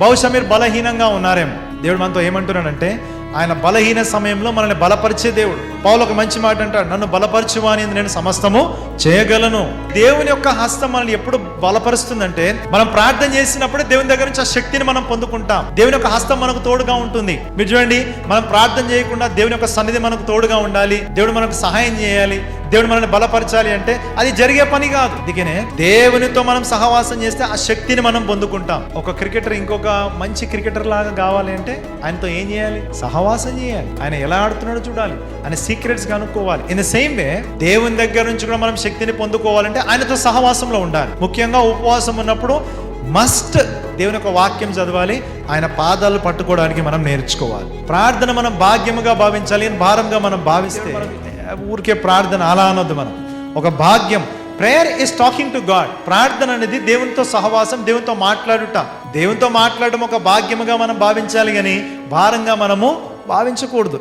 బహుశా మీరు బలహీనంగా ఉన్నారేమో. దేవుడు మనతో ఏమంటున్నాడంటే, ఆయన బలహీన సమయంలో మనల్ని బలపరిచే దేవుడు. పౌలు ఒక మంచి మాట అంటాడు, నన్ను బలపరచువా అని నేను సమస్తము చేయగలను. దేవుని యొక్క హస్తం మనల్ని ఎప్పుడు బలపరుస్తుందంటే, మనం ప్రార్థన చేసినప్పుడే దేవుని దగ్గర నుంచి ఆ శక్తిని మనం పొందుకుంటాం. దేవుని యొక్క హస్తం మనకు తోడుగా ఉంటుంది. మీరు చూడండి, మనం ప్రార్థన చేయకుండా దేవుని యొక్క సన్నిధి మనకు తోడుగా ఉండాలి, దేవుడు మనకు సహాయం చేయాలి, దేవుడు మనల్ని బలపరచాలి అంటే అది జరిగే పని కాదు. అందుకనే దేవునితో మనం సహవాసం చేస్తే ఆ శక్తిని మనం పొందుకుంటాం. ఒక క్రికెటర్ ఇంకొక మంచి క్రికెటర్ లాగా కావాలి అంటే ఆయనతో ఏం చేయాలి? సహవాసం చేయాలి. ఆయన ఎలా ఆడుతున్నాడో చూడాలి, ఆయన సీక్రెట్స్ కనుక్కోవాలి. ఇన్ ద సేమ్ వే దేవుని దగ్గర నుంచి కూడా మనం శక్తిని పొందుకోవాలంటే ఆయనతో సహవాసంలో ఉండాలి. ముఖ్యంగా ఉపవాసం ఉన్నప్పుడు మస్ట్ దేవుని యొక్క వాక్యం చదవాలి, ఆయన పాదాలు పట్టుకోవడానికి మనం నేర్చుకోవాలి. ప్రార్థన మనం భాగ్యముగా భావించాలి, భారంగా మనం భావిస్తే ఊరికే ప్రార్థన అలా అనొద్దు. మనం ఒక భాగ్యం. Prayer is talking to God. ప్రార్థన అనేది దేవునితో సహవాసం, దేవునితో మాట్లాడుట. దేవునితో మాట్లాడడం ఒక భాగ్యముగా మనం భావించాలి, కానీ భారంగా మనము భావించకూడదు.